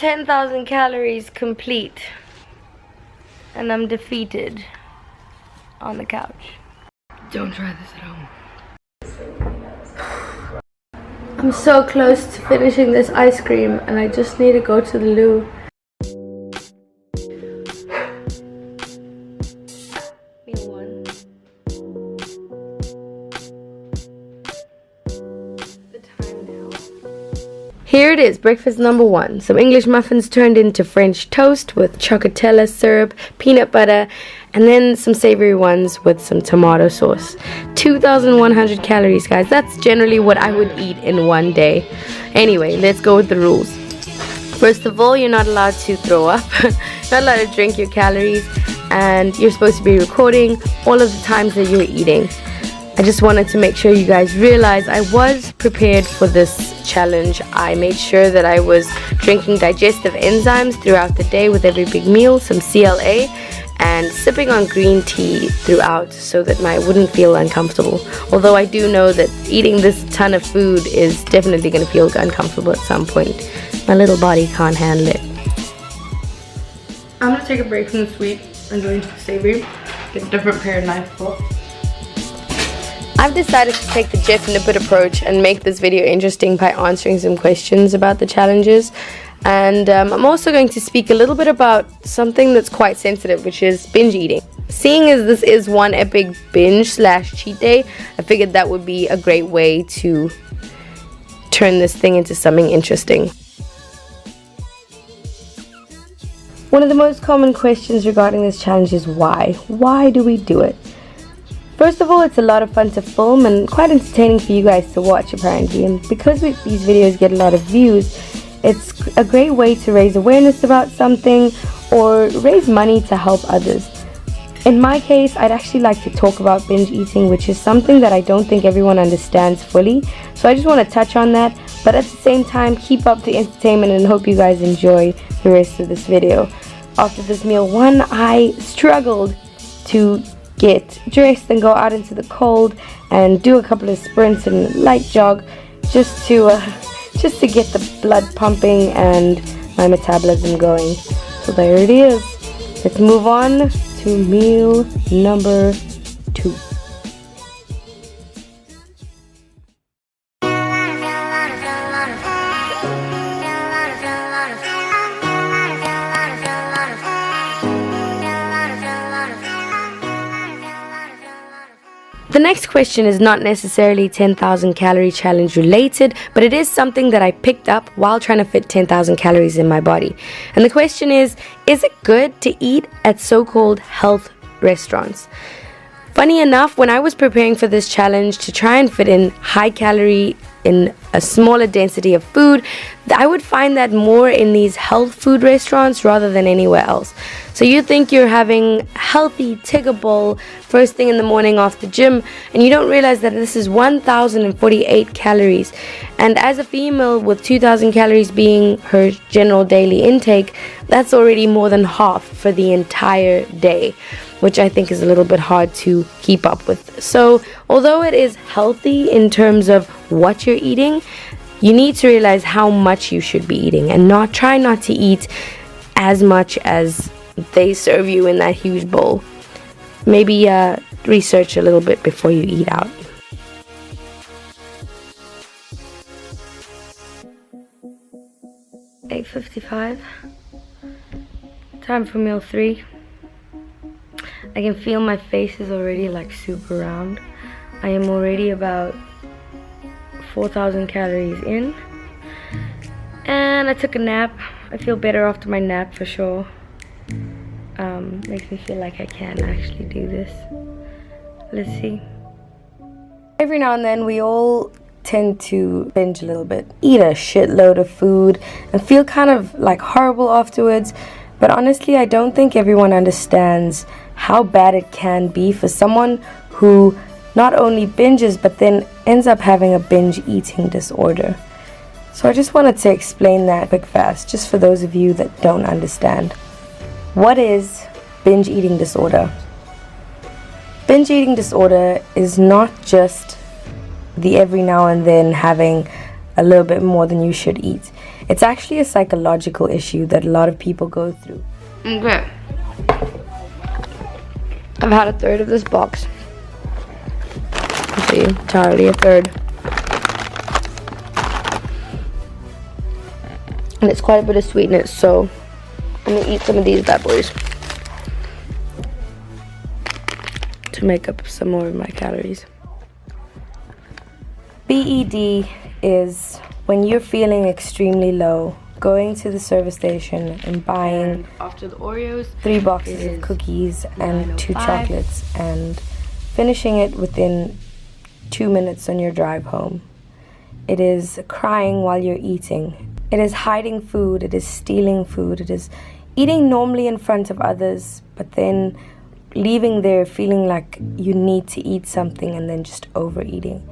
10,000 calories complete, and I'm defeated on the couch. Don't try this at home. I'm so close to finishing this ice cream, and I just need to go to the loo. Meal one. The time now. Here it is, breakfast number one. Some English muffins turned into French toast with chocolate syrup, peanut butter, and then some savory ones with some tomato sauce. 2,100 calories, guys. That's generally what I would eat in one day. Anyway, let's go with the rules. First of all, you're not allowed to throw up, not allowed to drink your calories, and you're supposed to be recording all of the times that you're eating. I just wanted to make sure you guys realize I was prepared for this challenge. I made sure that I was drinking digestive enzymes throughout the day with every big meal, some CLA, and sipping on green tea throughout so that I wouldn't feel uncomfortable. Although I do know that eating this ton of food is definitely going to feel uncomfortable at some point. My little body can't handle it. I'm going to take a break from the sweet and go into the savory. Get a different pair of knife forks. I've decided to take the Jeff Nippert approach and make this video interesting by answering some questions about the challenges. And I'm also going to speak a little bit about something that's quite sensitive, which is binge eating. Seeing as this is one epic binge/cheat day, I figured that would be a great way to turn this thing into something interesting. One of the most common questions regarding this challenge is why? Why do we do it? First of all, it's a lot of fun to film and quite entertaining for you guys to watch apparently. And because these videos get a lot of views, it's a great way to raise awareness about something or raise money to help others. In my case, I'd actually like to talk about binge eating, which is something that I don't think everyone understands fully. So I just want to touch on that, but at the same time, keep up the entertainment and hope you guys enjoy the rest of this video. After this meal one, I struggled to get dressed and go out into the cold and do a couple of sprints and light jog just to get the blood pumping and my metabolism going. So there it is. Let's move on to meal number 2. The next question is not necessarily 10,000 calorie challenge related, but it is something that I picked up while trying to fit 10,000 calories in my body. And the question is it good to eat at so-called health restaurants? Funny enough, when I was preparing for this challenge to try and fit in high calorie in a smaller density of food, I would find that more in these health food restaurants rather than anywhere else. So you think you're having healthy Tigger bowl first thing in the morning after gym, and you don't realize that this is 1,048 calories. And as a female with 2,000 calories being her general daily intake, that's already more than half for the entire day, which I think is a little bit hard to keep up with. So although it is healthy in terms of what you're eating, you need to realize how much you should be eating and try not to eat as much as they serve you in that huge bowl. Maybe research a little bit before you eat out. $8:55. Time for meal 3. I can feel my face is already like super round. I am already about 4,000 calories in. And I took a nap. I feel better after my nap for sure. Makes me feel like I can actually do this. Let's see. Every now and then we all tend to binge a little bit. Eat a shitload of food and feel kind of like horrible afterwards. But honestly, I don't think everyone understands how bad it can be for someone who not only binges but then ends up having a binge eating disorder. So I just wanted to explain that quick fast, just for those of you that don't understand. What is binge eating disorder? Binge eating disorder is not just the every now and then having a little bit more than you should eat. It's actually a psychological issue that a lot of people go through. Okay. I've had a third of this box. See, entirely a third. And it's quite a bit of sweetness, so I'm gonna eat some of these bad boys to make up some more of my calories. BED is when you're feeling extremely low, going to the service station and buying, after the Oreos, 3 boxes of cookies and 2 chocolates, and finishing it within 2 minutes on your drive home. It is crying while you're eating. It is hiding food. It is stealing food. It is eating normally in front of others, but then leaving there feeling like you need to eat something and then just overeating.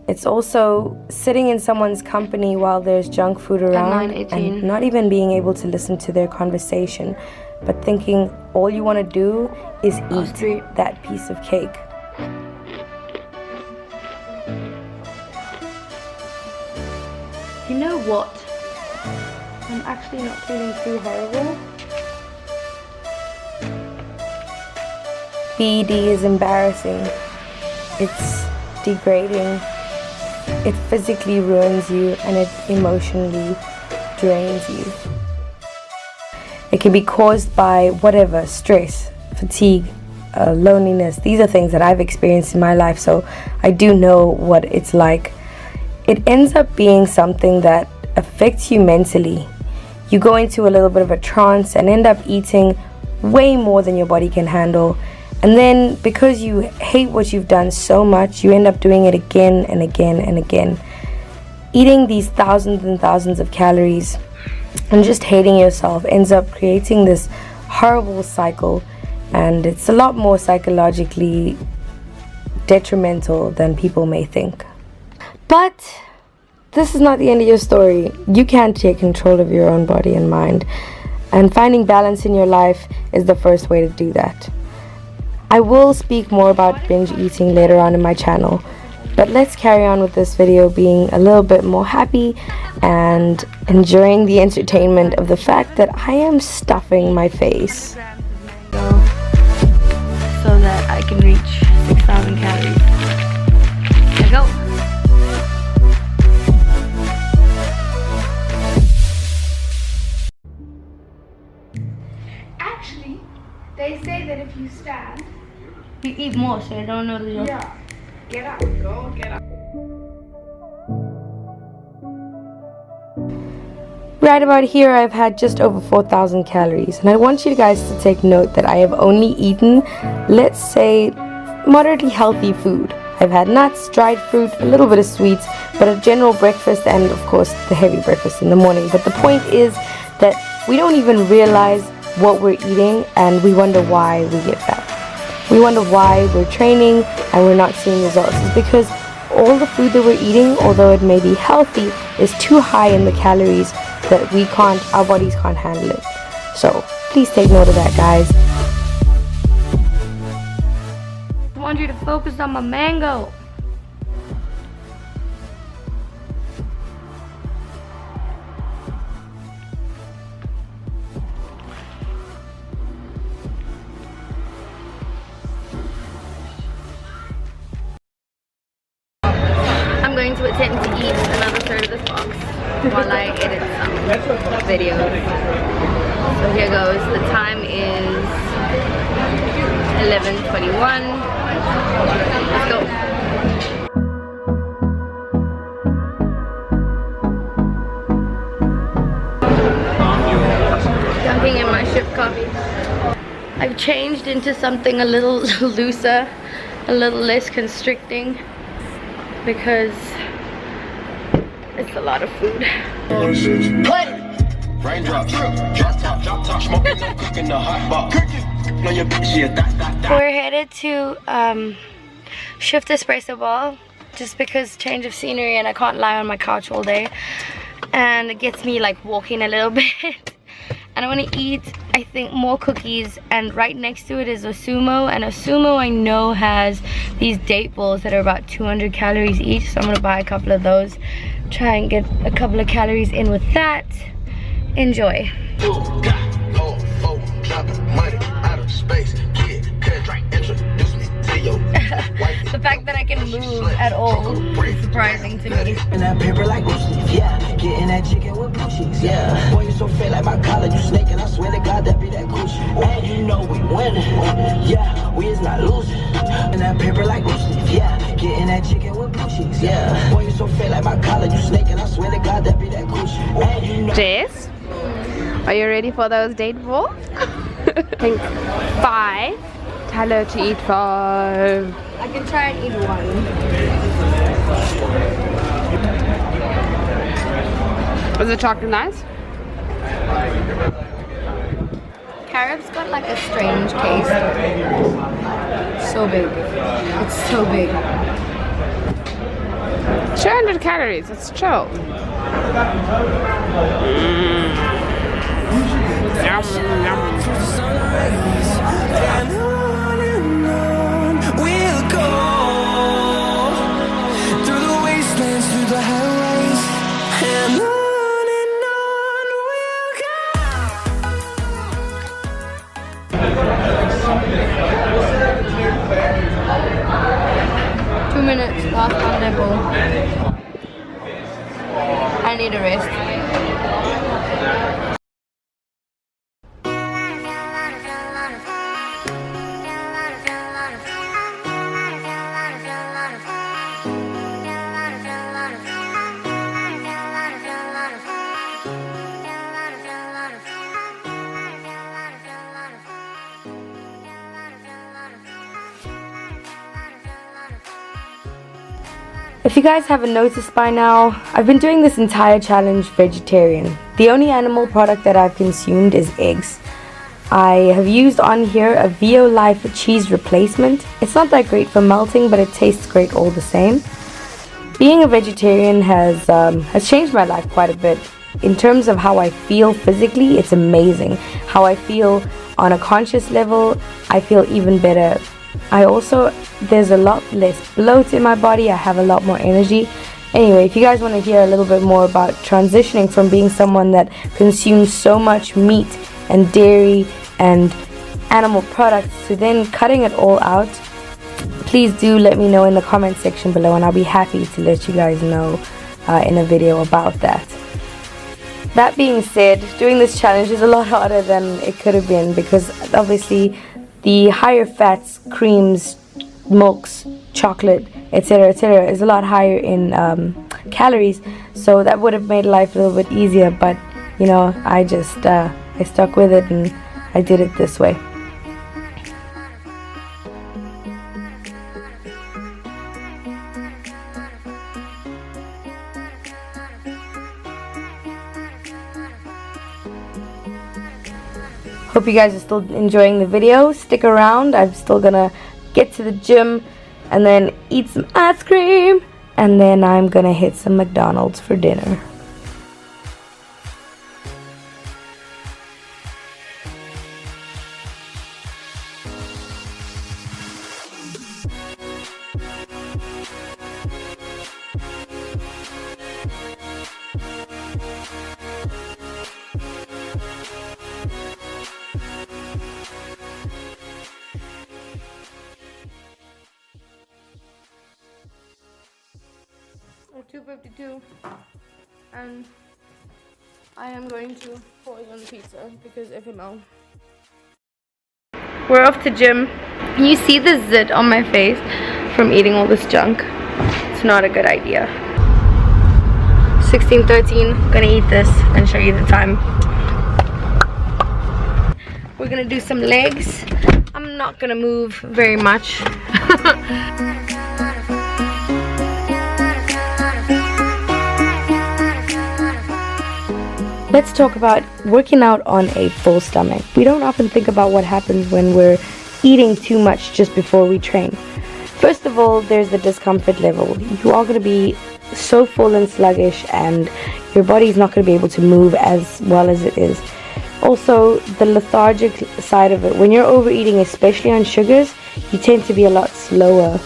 It's also sitting in someone's company while there's junk food around and not even being able to listen to their conversation, but thinking all you want to do is eat that piece of cake. You know what? I'm actually not feeling too horrible. BED is embarrassing. It's degrading. It physically ruins you and it emotionally drains you. It can be caused by whatever, stress, fatigue, loneliness. These are things that I've experienced in my life, so I do know what it's like. It ends up being something that affects you mentally. You go into a little bit of a trance and end up eating way more than your body can handle. And then because you hate what you've done so much, you end up doing it again and again and again. Eating these thousands and thousands of calories and just hating yourself ends up creating this horrible cycle, and it's a lot more psychologically detrimental than people may think. But this is not the end of your story. You can take control of your own body and mind, and finding balance in your life is the first way to do that. I will speak more about binge eating later on in my channel, but let's carry on with this video being a little bit more happy and enjoying the entertainment of the fact that I am stuffing my face so that I can reach 6,000 calories. Here we go. Actually, they say that if you stand, you eat more, so I don't know the joke. Yeah. Get up. Go, get up. Right about here, I've had just over 4,000 calories, and I want you guys to take note that I have only eaten, let's say, moderately healthy food. I've had nuts, dried fruit, a little bit of sweets, but a general breakfast and, of course, the heavy breakfast in the morning. But the point is that we don't even realize what we're eating, and we wonder why we get fat. We wonder why we're training and we're not seeing results. It's because all the food that we're eating, although it may be healthy, is too high in the calories that our bodies can't handle it. So please take note of that, guys. I want you to focus on my mango. I'm going to attempt to eat another third of this box while I edit some videos. So here goes. The time is 11:21. Let's go. Dunking in my shift coffee. I've changed into something a little looser, a little less constricting, because it's a lot of food. We're headed to Shift Espresso Bar, just because change of scenery and I can't lie on my couch all day, and it gets me like walking a little bit. And I want to eat, I think, more cookies, and right next to it is Osumo, and Osumo I know has these date balls that are about 200 calories each, so I'm going to buy a couple of those. Try and get a couple of calories in with that. Enjoy. The fact that I can move at all is surprising to me. And that paper like yeah, getting that chicken with blue cheese, yeah. Boy, you so fat like my collar, you snake, and I swear to God that be that coochie. And you know we winning, yeah, we is not losing. And that paper like yeah, getting that chicken with blue cheese, yeah. Boy, you so fat like my collar, you snake, and I swear to God that be that coochie. And you know. Jess, are you ready for those date walks? I think 5. Tell her to eat 5. I can try and eat one. Is the chocolate nice? Carob's got like a strange taste. So big. It's so big. 200 calories, it's chill. Yum, yum. We'll go through the wastelands, through the highways, and on we'll go. 2 minutes, last one nibble. I need a rest. If you guys haven't noticed by now, I've been doing this entire challenge vegetarian. The only animal product that I've consumed is eggs. I have used on here a VO Life cheese replacement. It's not that great for melting, but it tastes great all the same. Being a vegetarian has changed my life quite a bit. In terms of how I feel physically, it's amazing. How I feel on a conscious level, I feel even better. There's a lot less bloat in my body. I have a lot more energy. Anyway, if you guys want to hear a little bit more about transitioning from being someone that consumes so much meat and dairy and animal products to then cutting it all out, please do let me know in the comment section below, and I'll be happy to let you guys know in a video about that. That being said, doing this challenge is a lot harder than it could have been, because obviously the higher fats, creams, milks, chocolate, etc., is a lot higher in calories, so that would have made life a little bit easier, but you know, I stuck with it and I did it this way. Hope you guys are still enjoying the video. Stick around. I'm still gonna get to the gym and then eat some ice cream, and then I'm gonna hit some McDonald's for dinner. At 2:52, and I am going to pause on the pizza because FML. We're off to gym. You see the zit on my face from eating all this junk. It's not a good idea. 16:13, gonna eat this and show you the time. We're gonna do some legs. I'm not gonna move very much. Let's talk about working out on a full stomach. We don't often think about what happens when we're eating too much just before we train. First of all, there's the discomfort level. You are going to be so full and sluggish, and your body's not going to be able to move as well as it is. Also, the lethargic side of it. When you're overeating, especially on sugars, you tend to be a lot slower.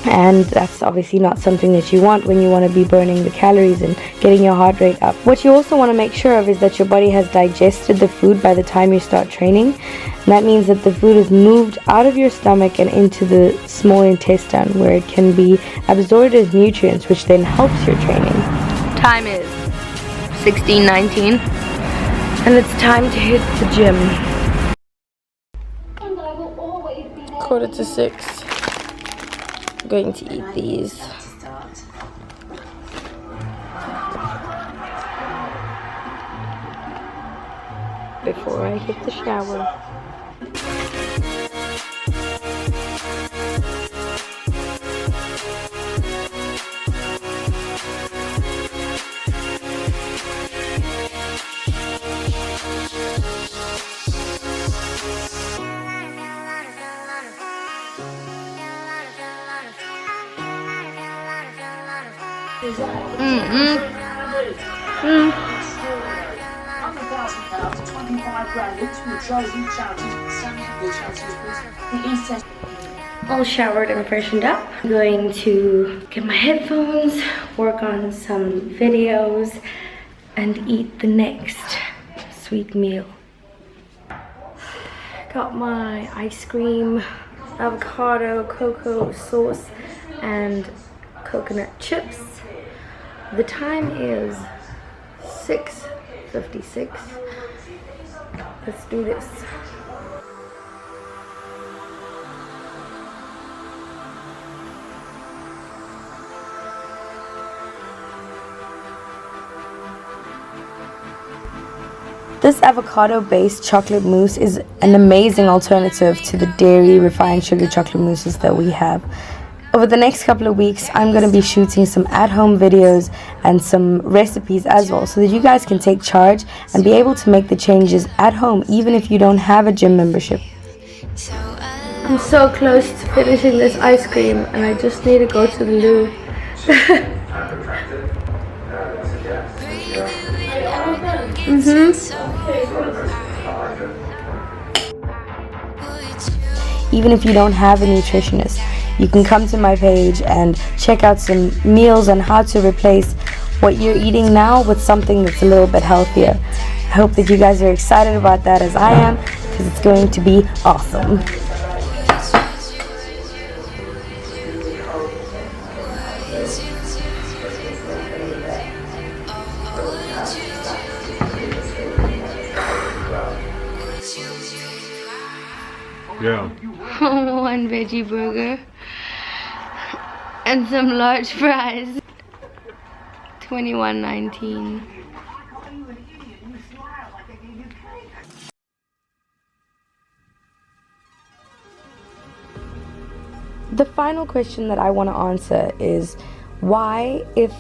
and that's obviously not something that you want when you want to be burning the calories and getting your heart rate up. What you also want to make sure of is that your body has digested the food by the time you start training, and that means that the food is moved out of your stomach and into the small intestine where it can be absorbed as nutrients, which then helps your training. Time is 16:19 and it's time to hit the gym. 5:45. I'm going to eat these. Before I hit the shower. All showered and freshened up. I'm going to get my headphones, work on some videos, and eat the next sweet meal. Got my ice cream, avocado, cocoa sauce, and coconut chips. The time is 6:56. Let's do this. This avocado-based chocolate mousse is an amazing alternative to the dairy refined sugar chocolate mousses that we have. Over the next couple of weeks, I'm going to be shooting some at-home videos and some recipes as well, so that you guys can take charge and be able to make the changes at home, even if you don't have a gym membership. I'm so close to finishing this ice cream, and I just need to go to the loo. Even if you don't have a nutritionist, you can come to my page and check out some meals on how to replace what you're eating now with something that's a little bit healthier. I hope that you guys are excited about that as I am, because it's going to be awesome. Yeah. One veggie burger and some large fries. $21.19. The final question that I want to answer is why, if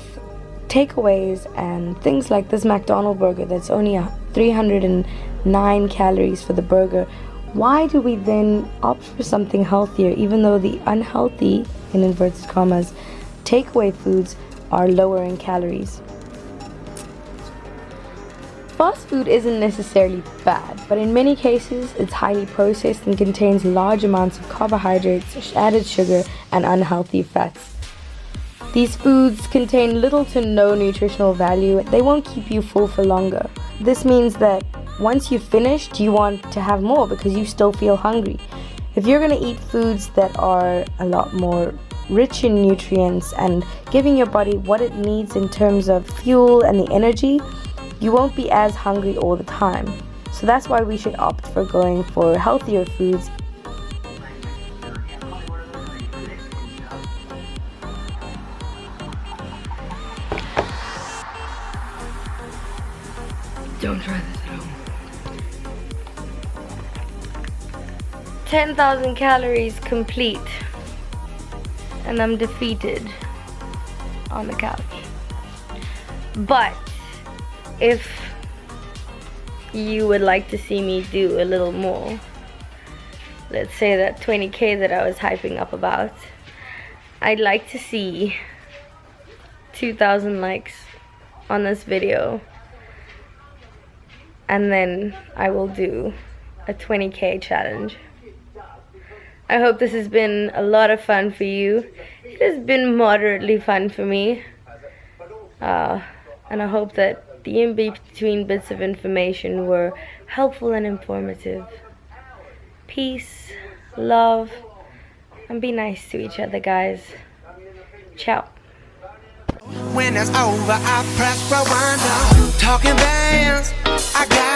takeaways and things like this McDonald's burger that's only 309 calories for the burger, why do we then opt for something healthier, even though the unhealthy, in inverted commas, takeaway foods are lower in calories? Fast food isn't necessarily bad, but in many cases it's highly processed and contains large amounts of carbohydrates, added sugar, and unhealthy fats. These foods contain little to no nutritional value. They won't keep you full for longer. This means that once you've finished, you want to have more because you still feel hungry. If you're going to eat foods that are a lot more rich in nutrients and giving your body what it needs in terms of fuel and the energy, you won't be as hungry all the time. So that's why we should opt for going for healthier foods. Don't try this at home. 10,000 calories complete, and I'm defeated on the couch. But if you would like to see me do a little more, let's say that 20K that I was hyping up about, I'd like to see 2,000 likes on this video, and then I will do a 20K challenge. I hope this has been a lot of fun for you. has been moderately fun for me. And I hope that the in-between bits of information were helpful and informative. Peace, love, and be nice to each other, guys. Ciao. When it's over, I press rewind. Talking bands, I got